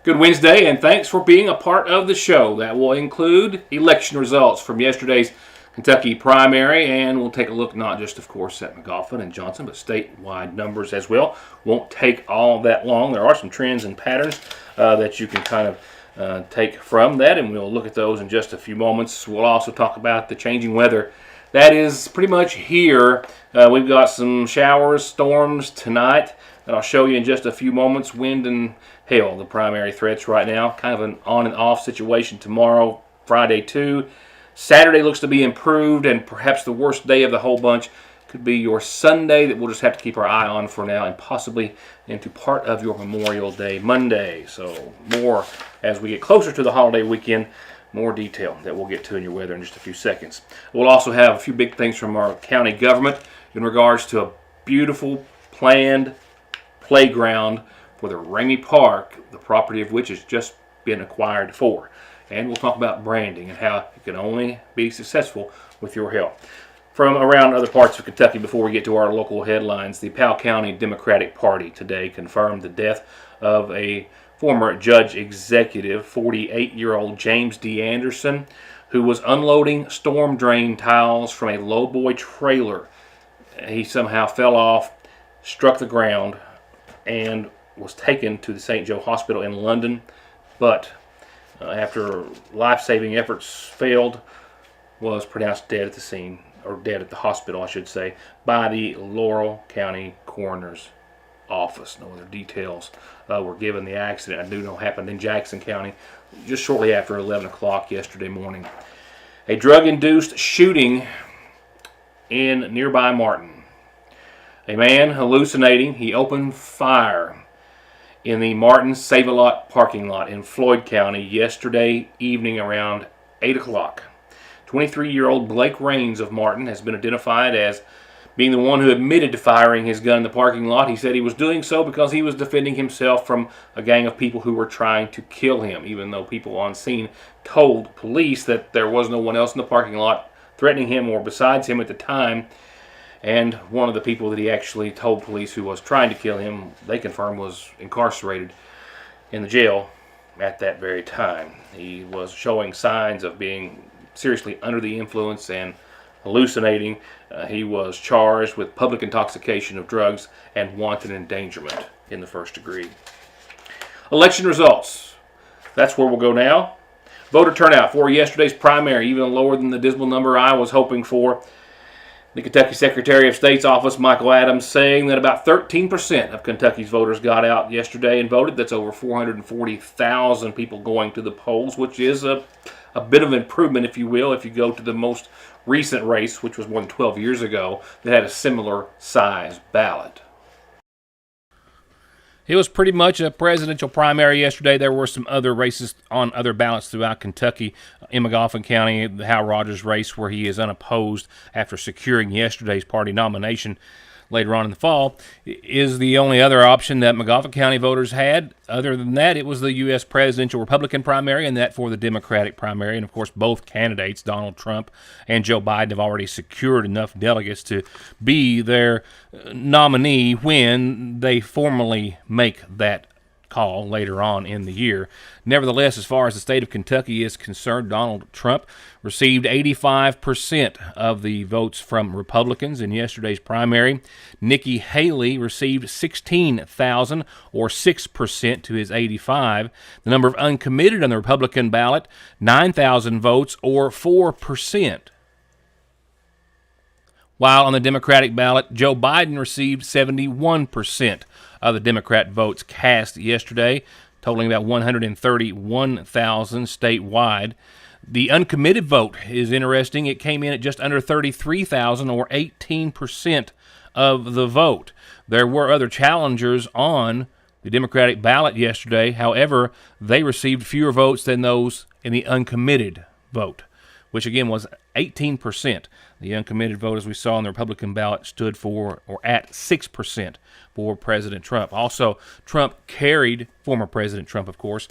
Good Wednesday, and thanks for being a part of the show. That will include election results from yesterday's Kentucky primary, and we'll take a look not just, of course, at McGoffin and Johnson, but statewide numbers as well. Won't take all that long. There are some trends and patterns that you can kind of take from that, and we'll look at those in just a few moments. We'll also talk about the changing weather that is pretty much here. We've got some showers, storms tonight that I'll show you in just a few moments. Wind and hail, the primary threats right now. Kind of an on and off situation tomorrow, Friday too. Saturday looks to be improved, and perhaps the worst day of the whole bunch could be your Sunday that we'll just have to keep our eye on for now, and possibly into part of your Memorial Day Monday. So more as we get closer to the holiday weekend, more detail that we'll get to in your weather in just a few seconds. We'll also have a few big things from our county government in regards to a beautiful planned playground for the Ramey Park, the property of which has just been acquired for. And we'll talk about branding and how it can only be successful with your help. From around other parts of Kentucky, before we get to our local headlines, the Powell County Democratic Party today confirmed the death of a former judge executive, 48-year-old James D. Anderson, who was unloading storm drain tiles from a lowboy trailer. He somehow fell off, struck the ground, and was taken to the St. Joe Hospital in London, but after life-saving efforts failed, was pronounced dead at the scene, or dead at the hospital, I should say, by the Laurel County Coroner's Office. No other details were given. The accident, I do know, happened in Jackson County just shortly after 11 o'clock yesterday morning. A drug-induced shooting in nearby Martin. A man hallucinating, he opened fire in the Martin Save-A-Lot parking lot in Floyd County yesterday evening around 8 o'clock. 23-year-old Blake Raines of Martin has been identified as being the one who admitted to firing his gun in the parking lot. He said he was doing so because he was defending himself from a gang of people who were trying to kill him, even though people on scene told police that there was no one else in the parking lot threatening him or besides him at the time. And one of the people that he actually told police who was trying to kill him, they confirmed, was incarcerated in the jail at that very time. He was showing signs of being seriously under the influence and hallucinating. He was charged with public intoxication of drugs and wanton endangerment in the first degree. Election results. That's where we'll go now. Voter turnout for yesterday's primary, even lower than the dismal number I was hoping for. The Kentucky Secretary of State's office, Michael Adams, saying that about 13% of Kentucky's voters got out yesterday and voted. That's over 440,000 people going to the polls, which is a bit of improvement, if you will, if you go to the most recent race, which was more than 12 years ago, that had a similar size ballot. It was pretty much a presidential primary yesterday. There were some other races on other ballots throughout Kentucky. In McGoffin County, the Hal Rogers race, where he is unopposed after securing yesterday's party nomination later on in the fall, is the only other option that McGoffin County voters had. Other than that, it was the U.S. presidential Republican primary and that for the Democratic primary. And, of course, both candidates, Donald Trump and Joe Biden, have already secured enough delegates to be their nominee when they formally make that call later on in the year. Nevertheless, as far as the state of Kentucky is concerned, Donald Trump received 85% of the votes from Republicans in yesterday's primary. Nikki Haley received 16,000, or 6% to his 85. The number of uncommitted on the Republican ballot, 9,000 votes, or 4%. While on the Democratic ballot, Joe Biden received 71% of the Democrat votes cast yesterday, totaling about 131,000 statewide. The uncommitted vote is interesting. It came in at just under 33,000, or 18% of the vote. There were other challengers on the Democratic ballot yesterday. However, they received fewer votes than those in the uncommitted vote, which again was 18%. The uncommitted vote, as we saw on the Republican ballot, stood for, or at 6% for President Trump. Also, former President Trump, of course,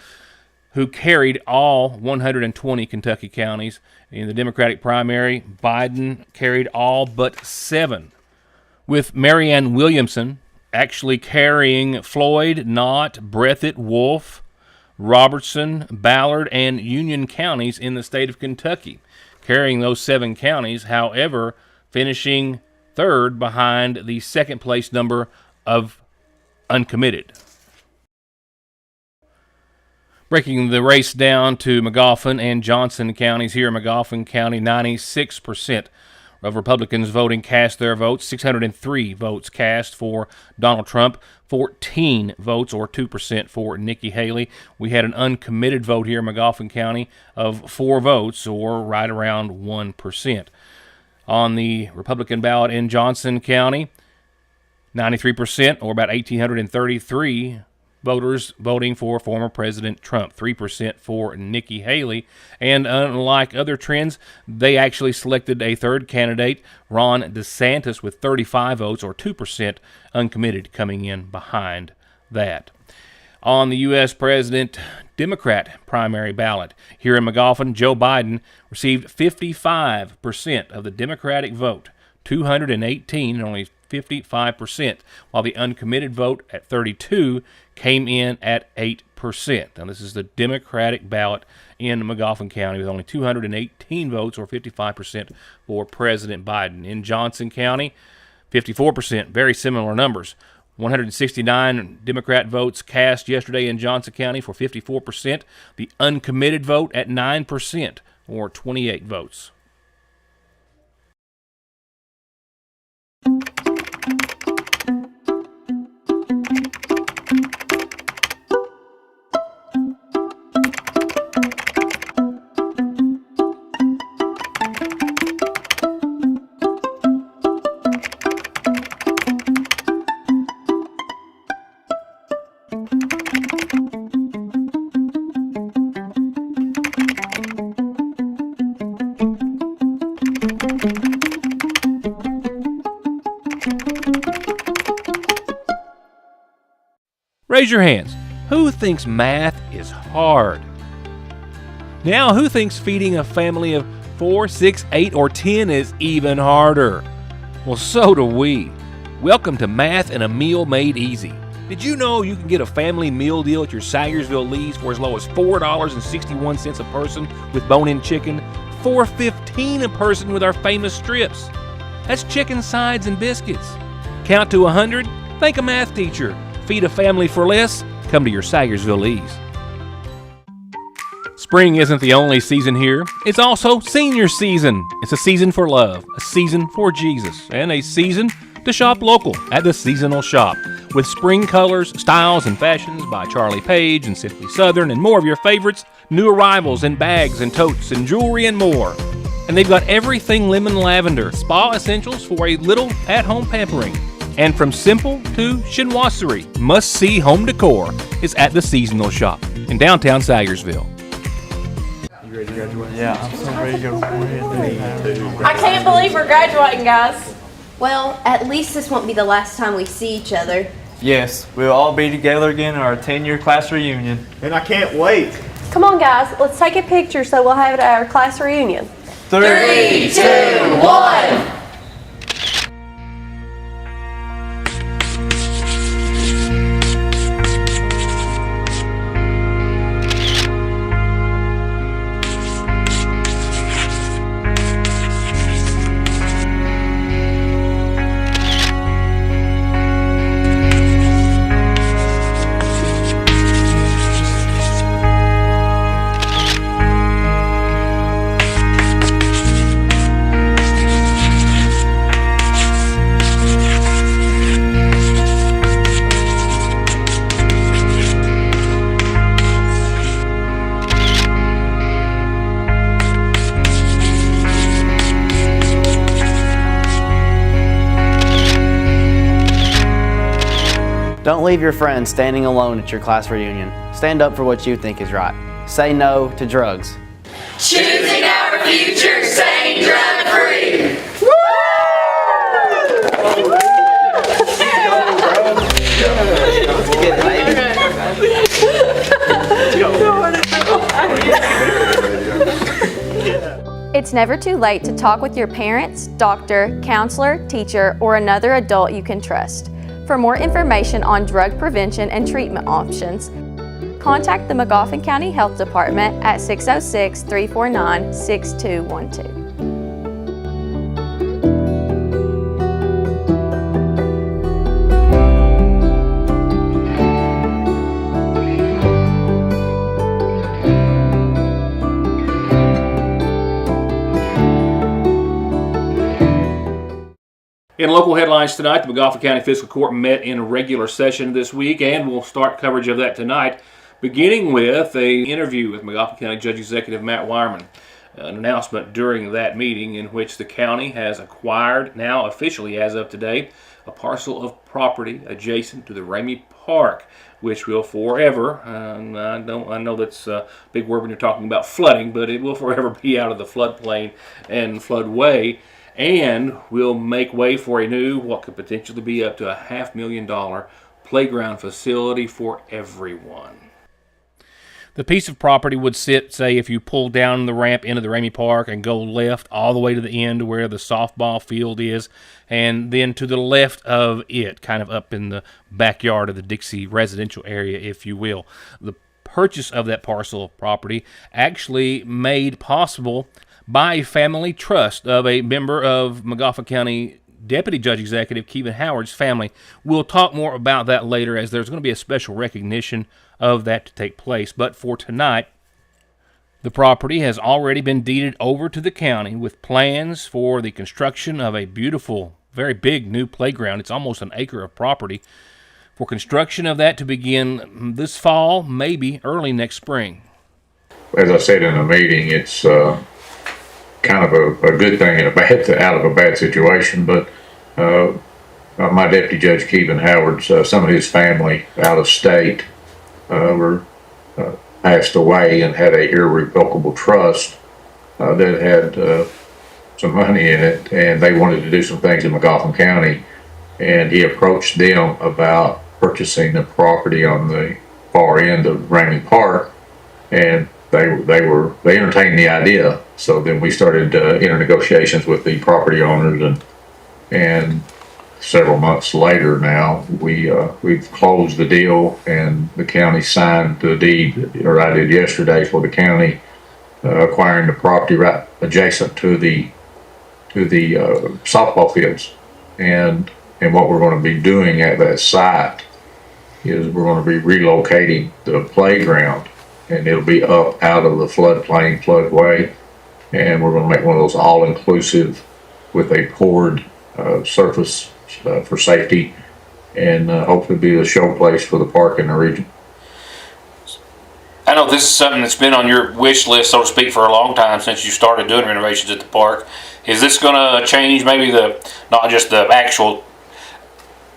who carried all 120 Kentucky counties. In the Democratic primary, Biden carried all but 7, with Marianne Williamson actually carrying Floyd, Knott, Breathitt, Wolf, Robertson, Ballard, and Union counties in the state of Kentucky, carrying those 7 counties, however, finishing third behind the second place number of uncommitted. Breaking the race down to Magoffin and Johnson counties here in Magoffin County, 96% of Republicans voting cast their votes, 603 votes cast for Donald Trump, 14 votes or 2% for Nikki Haley. We had an uncommitted vote here in Magoffin County of 4 votes or right around 1%. On the Republican ballot in Johnson County, 93% or about 1,833 voters voting for former President Trump, 3% for Nikki Haley. And unlike other trends, they actually selected a third candidate, Ron DeSantis, with 35 votes or 2% uncommitted coming in behind that. On the U.S. President Democrat primary ballot here in Magoffin, Joe Biden received 55% of the Democratic vote, 218, and only 55%, while the uncommitted vote at 32 came in at 8%. Now, this is the Democratic ballot in Magoffin County with only 218 votes or 55% for President Biden. In Johnson County, 54%, very similar numbers. 169 Democrat votes cast yesterday in Johnson County for 54%. The uncommitted vote at 9% or 28 votes. Raise your hands. Who thinks math is hard? Now, who thinks feeding a family of 4, 6, 8, or 10 is even harder? Well, so do we. Welcome to Math and a Meal Made Easy. Did you know you can get a family meal deal at your Sayersville Lee's for as low as $4.61 a person with bone-in chicken, $4.15 a person with our famous strips? That's chicken sides and biscuits. Count to 100? Thank a math teacher. Feed a family for less? Come to your Sayersville Lee's. Spring isn't the only season here. It's also senior season. It's a season for love, a season for Jesus, and a season to shop local at the Seasonal Shop with spring colors, styles, and fashions by Charlie Page and Simply Southern, and more of your favorites, new arrivals in bags and totes and jewelry and more. And they've got everything lemon lavender, spa essentials for a little at-home pampering. And from simple to chinoiserie, must-see home decor is at the Seasonal Shop in downtown Sayersville. You ready to graduate? Yeah, I'm so ready to go. I can't believe we're graduating, guys. Well, at least this won't be the last time we see each other. Yes, we'll all be together again at our 10-year class reunion. And I can't wait. Come on, guys. Let's take a picture so we'll have it at our class reunion. 3, 2, 1. Don't leave your friends standing alone at your class reunion. Stand up for what you think is right. Say no to drugs. Choosing our future, staying drug-free. It's never too late to talk with your parents, doctor, counselor, teacher, or another adult you can trust. For more information on drug prevention and treatment options, contact the Magoffin County Health Department at 606-349-6212. In local headlines tonight, the Magoffin County Fiscal Court met in regular session this week, and we'll start coverage of that tonight, beginning with an interview with Magoffin County Judge Executive Matt Wireman. An announcement during that meeting in which the county has acquired, now officially as of today, a parcel of property adjacent to the Ramey Park, which will forever, I know that's a big word when you're talking about flooding, but it will forever be out of the floodplain and floodway, and will make way for a new, what could potentially be up to a $500,000 playground facility for everyone. The piece of property would sit, say, if you pull down the ramp into the Ramey Park and go left all the way to the end where the softball field is, and then to the left of it, kind of up in the backyard of the Dixie residential area, if you will. The purchase of that parcel of property actually made possible by a family trust of a member of Magoffin County Deputy Judge Executive Kevin Howard's family. We'll talk more about that later, as there's going to be a special recognition of that to take place. But for tonight, the property has already been deeded over to the county with plans for the construction of a beautiful, very big new playground. It's almost an acre of property, for construction of that to begin this fall, maybe early next spring. As I said in the meeting, it's kind of a good thing and out of a bad situation, but my deputy judge Kevin Howard, some of his family out of state were passed away and had a irrevocable trust that had some money in it, and they wanted to do some things in Magoffin County, and he approached them about purchasing the property on the far end of Ramey Park, and they entertained the idea. So then we started internegotiations with the property owners, and several months later now we've closed the deal, and the county signed the deed, or I did yesterday, for the county acquiring the property right adjacent to the softball fields, and what we're going to be doing at that site is we're going to be relocating the playground, and it'll be up out of the floodplain, floodway, and we're going to make one of those all-inclusive with a poured surface for safety, and hopefully be a show place for the park in the region. I know this is something that's been on your wish list, so to speak, for a long time, since you started doing renovations at the park. Is this going to change maybe not just the actual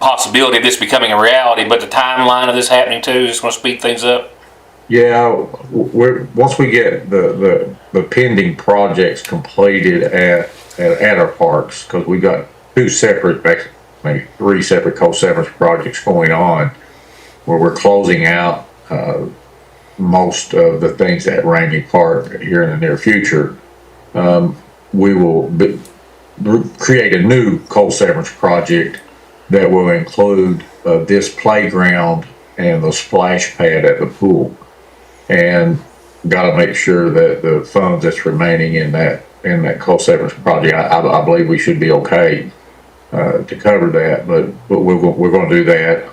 possibility of this becoming a reality, but the timeline of this happening too? Is this going to speed things up? Yeah, once we get the pending projects completed at our parks, because we've got maybe 3 separate cost severance projects going on, where we're closing out most of the things at Ramey Park here in the near future. We will create a new coal severance project that will include this playground and the splash pad at the pool, and got to make sure that the funds that's remaining in that coal severance project, I believe we should be okay to cover that, but we're going to do that,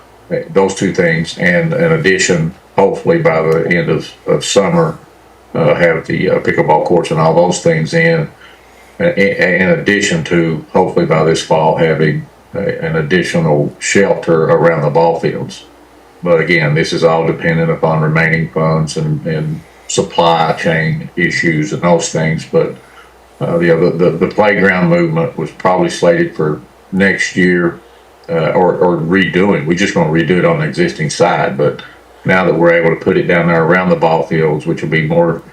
those two things, and in addition, hopefully by the end of summer, have the pickleball courts and all those things in addition to hopefully by this fall having an additional shelter around the ball fields. But again, this is all dependent upon remaining funds and supply chain issues and those things. But the playground movement was probably slated for next year, or redoing. We're just going to redo it on the existing side. But now that we're able to put it down there around the ball fields, which will be more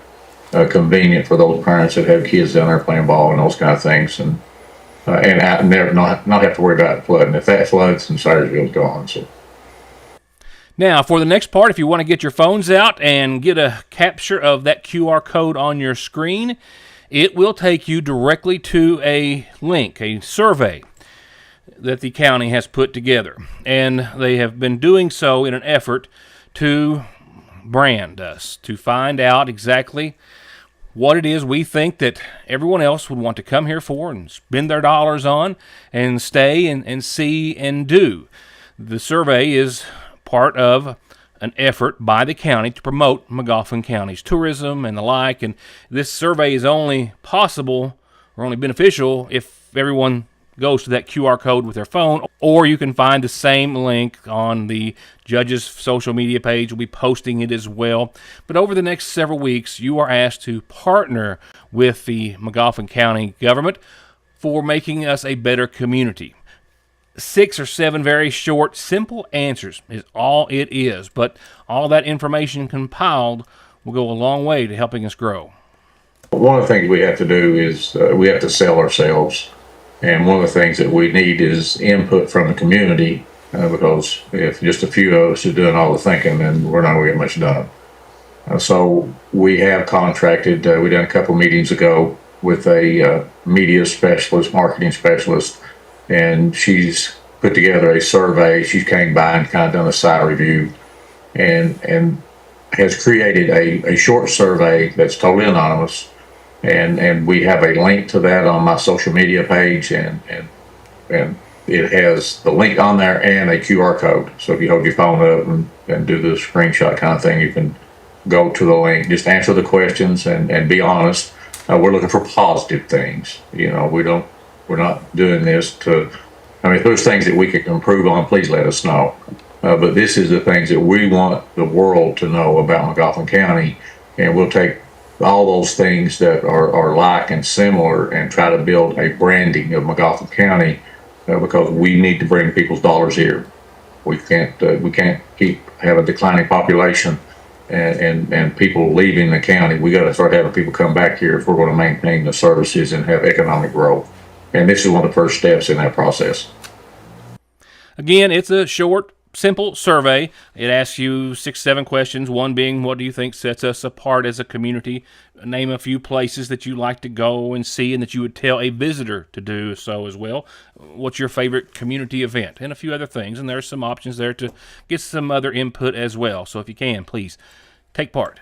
convenient for those parents that have kids down there playing ball and those kind of things, and not have to worry about flooding. If that floods, then Sayersville's gone. So. Now, for the next part, if you want to get your phones out and get a capture of that QR code on your screen, it will take you directly to a link, a survey that the county has put together. And they have been doing so in an effort to brand us to find out exactly what it is we think that everyone else would want to come here for and spend their dollars on and stay and see and do. The survey is part of an effort by the county to promote McGoffin County's tourism and the like, and this survey is only possible or only beneficial if everyone goes to that QR code with their phone, or you can find the same link on the judge's social media page. We'll be posting it as well. But over the next several weeks, you are asked to partner with the McGoffin County government for making us a better community. 6 or 7 very short, simple answers is all it is, but all that information compiled will go a long way to helping us grow. One of the things we have to do is we have to sell ourselves. And one of the things that we need is input from the community, because if just a few of us are doing all the thinking, then we're not going to get much done. So we have contracted, we done a couple meetings ago with a media specialist, marketing specialist, and she's put together a survey. She came by and kind of done a site review and has created a short survey that's totally anonymous. And we have a link to that on my social media page, and it has the link on there and a QR code. So if you hold your phone up and do the screenshot kind of thing, you can go to the link, just answer the questions and be honest. We're looking for positive things. You know, we're not doing this to, I mean, if there's things that we could improve on, please let us know. But this is the things that we want the world to know about McGoffin County, and we'll take all those things that are like and similar and try to build a branding of McGoffin County, because we need to bring people's dollars here. We can't keep having a declining population and people leaving the county. We got to start having people come back here if we're going to maintain the services and have economic growth. And this is one of the first steps in that process. Again, it's a short, simple survey. It asks you 6, 7 questions, one being, what do you think sets us apart as a community? Name a few places that you like to go and see and that you would tell a visitor to do so as well. What's your favorite community event? And a few other things. And there's some options there to get some other input as well. So if you can, please take part.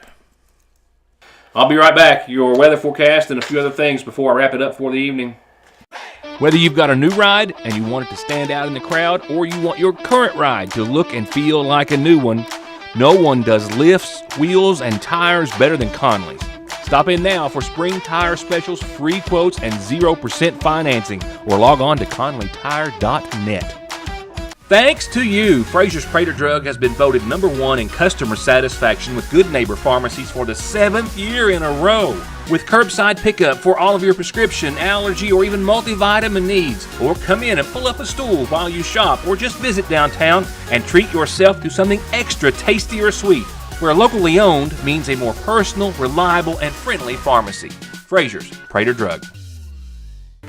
I'll be right back. Your weather forecast and a few other things before I wrap it up for the evening. Whether you've got a new ride and you want it to stand out in the crowd, or you want your current ride to look and feel like a new one, no one does lifts, wheels, and tires better than Conley's. Stop in now for spring tire specials, free quotes, and 0% financing, or log on to conleytire.net. Thanks to you, Fraser's Prater Drug has been voted #1 in customer satisfaction with Good Neighbor Pharmacies for the 7th year in a row. With curbside pickup for all of your prescription, allergy, or even multivitamin needs. Or come in and pull up a stool while you shop, or just visit downtown and treat yourself to something extra tasty or sweet, where locally owned means a more personal, reliable, and friendly pharmacy. Fraser's Prater Drug.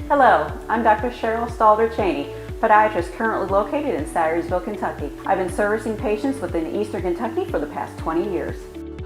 Hello, I'm Dr. Cheryl Stalder-Cheney, podiatrist currently located in Sayersville, Kentucky. I've been servicing patients within Eastern Kentucky for the past 20 years.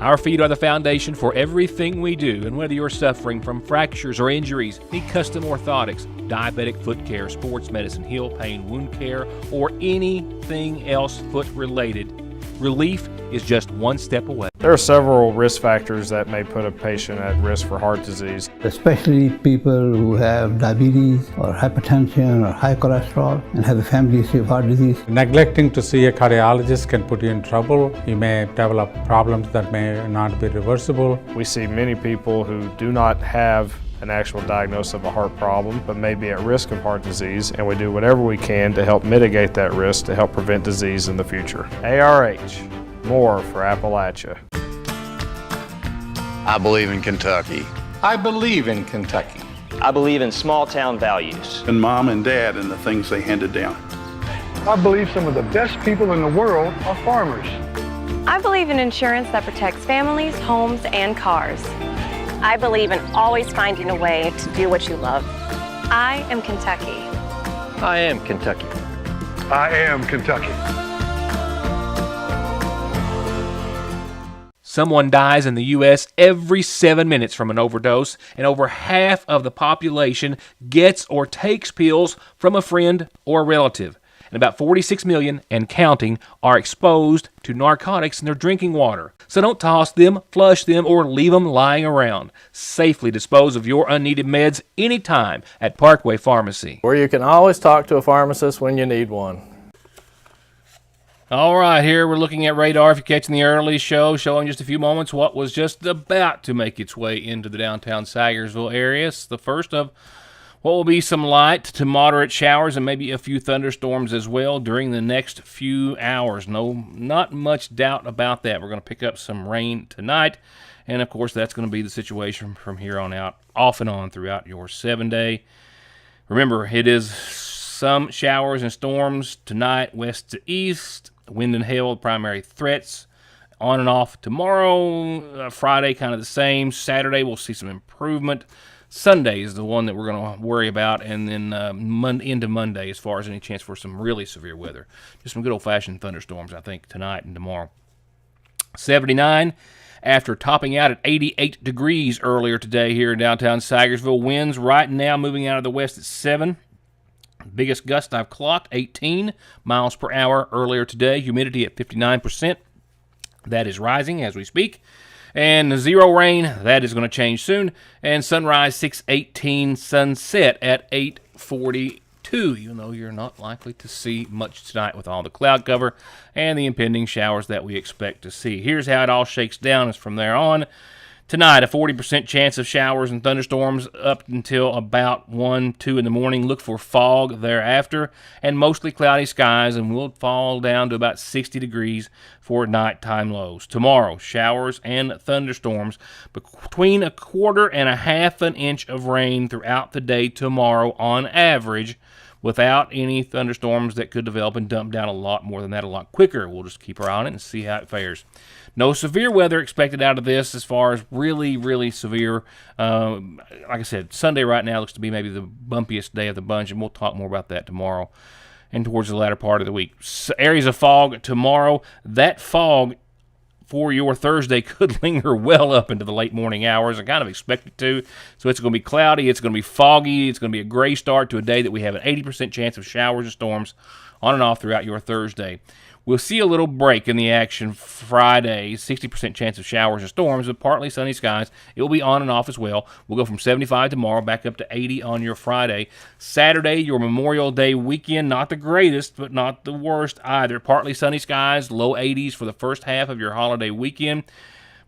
Our feet are the foundation for everything we do, and whether you're suffering from fractures or injuries, need custom orthotics, diabetic foot care, sports medicine, heel pain, wound care, or anything else foot related, relief is just one step away. There are several risk factors that may put a patient at risk for heart disease. Especially people who have diabetes or hypertension or high cholesterol and have a family history of heart disease. Neglecting to see a cardiologist can put you in trouble. You may develop problems that may not be reversible. We see many people who do not have an actual diagnosis of a heart problem, but may be at risk of heart disease, and we do whatever we can to help mitigate that risk to help prevent disease in the future. ARH, more for Appalachia. I believe in Kentucky. I believe in Kentucky. I believe in small town values. And mom and dad and the things they handed down. I believe some of the best people in the world are farmers. I believe in insurance that protects families, homes, and cars. I believe in always finding a way to do what you love. I am Kentucky. I am Kentucky. I am Kentucky. Someone dies in the U.S. every 7 minutes from an overdose, and over half of the population gets or takes pills from a friend or relative. and about 46 million and counting are exposed to narcotics in their drinking water. So don't toss them, flush them, or leave them lying around. Safely dispose of your unneeded meds anytime at Parkway Pharmacy, where you can always talk to a pharmacist when you need one. All right, here we're looking at radar. If you're catching the early show, showing just a few moments what was just about to make its way into the downtown Sagersville area. It's the first of what will be some light to moderate showers and maybe a few thunderstorms as well during the next few hours. Not much doubt about that. We're going to pick up some rain tonight, and of course that's going to be the situation from here on out, off and on throughout your 7-day. Remember, it is some showers and storms tonight, west to east. Wind and hail, primary threats. On and off tomorrow. Friday, kind of the same. Saturday, we'll see some improvement. Sunday is the one that we're going to worry about, and then into Monday as far as any chance for some really severe weather. Just some good old-fashioned thunderstorms, I think, tonight and tomorrow. 79 after topping out at 88 degrees earlier today here in downtown Sagersville. Winds right now moving out of the west at 7. Biggest gust I've clocked, 18 miles per hour earlier today. Humidity at 59%. That is rising as we speak. And zero rain, that is going to change soon. And sunrise 6:18, sunset at 8:42, even though you're not likely to see much tonight with all the cloud cover and the impending showers that we expect to see. Here's how it all shakes down as from there on. Tonight, a 40% chance of showers and thunderstorms up until about 1, 2 in the morning. Look for fog thereafter and mostly cloudy skies, and we'll fall down to about 60 degrees for nighttime lows. Tomorrow, showers and thunderstorms between 1/4 and 1/2 inch of rain throughout the day tomorrow on average, without any thunderstorms that could develop and dump down a lot more than that a lot quicker. We'll just keep our eye on it and see how it fares. No severe weather expected out of this as far as really, really severe. Like I said, Sunday right now looks to be maybe the bumpiest day of the bunch, and we'll talk more about that tomorrow and towards the latter part of the week. Areas of fog tomorrow. That fog for your Thursday could linger well up into the late morning hours. I kind of expect it to. So it's going to be cloudy. It's going to be foggy. It's going to be a gray start to a day that we have an 80% chance of showers and storms on and off throughout your Thursday. We'll see a little break in the action Friday, 60% chance of showers and storms, but partly sunny skies. It will be on and off as well. We'll go from 75 tomorrow back up to 80 on your Friday. Saturday, your Memorial Day weekend, not the greatest, but not the worst either. Partly sunny skies, low 80s for the first half of your holiday weekend.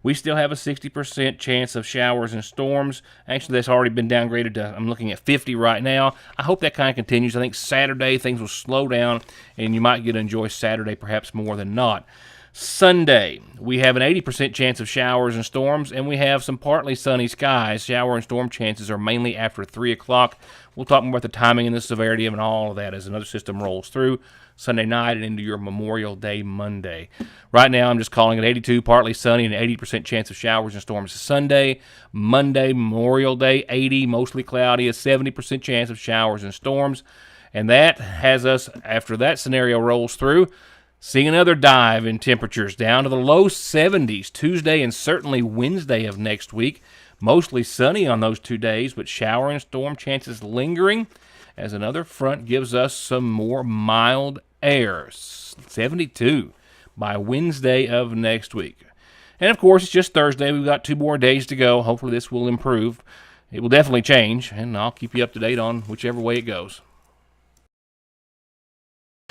We still have a 60% chance of showers and storms. Actually, that's already been downgraded to, I'm looking at 50 right now. I hope that kind of continues. I think Saturday things will slow down, and you might get to enjoy Saturday perhaps more than not. Sunday, we have an 80% chance of showers and storms, and we have some partly sunny skies. Shower and storm chances are mainly after 3 o'clock. We'll talk more about the timing and the severity of and all of that as another system rolls through Sunday night and into your Memorial Day Monday. Right now, I'm just calling it 82, partly sunny, and 80% chance of showers and storms Sunday. Monday, Memorial Day, 80, mostly cloudy, a 70% chance of showers and storms. And that has us, after that scenario rolls through, seeing another dive in temperatures down to the low 70s Tuesday and certainly Wednesday of next week. Mostly sunny on those 2 days, but shower and storm chances lingering as another front gives us some more mild air. 72 by Wednesday of next week. And of course, it's just Thursday. We've got 2 more days to go. Hopefully this will improve. It will definitely change, and I'll keep you up to date on whichever way it goes.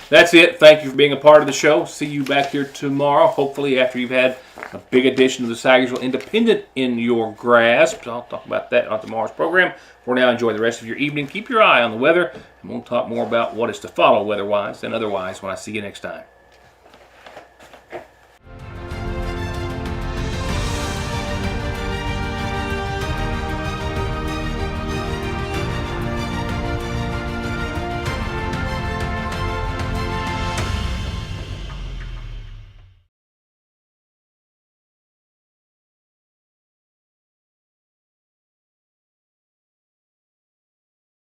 That's it. Thank you for being a part of the show. See you back here tomorrow, hopefully after you've had a big edition of the Sagersville Independent in your grasp. I'll talk about that on tomorrow's program. For now, enjoy the rest of your evening. Keep your eye on the weather, and we'll talk more about what is to follow weather-wise and otherwise when I see you next time.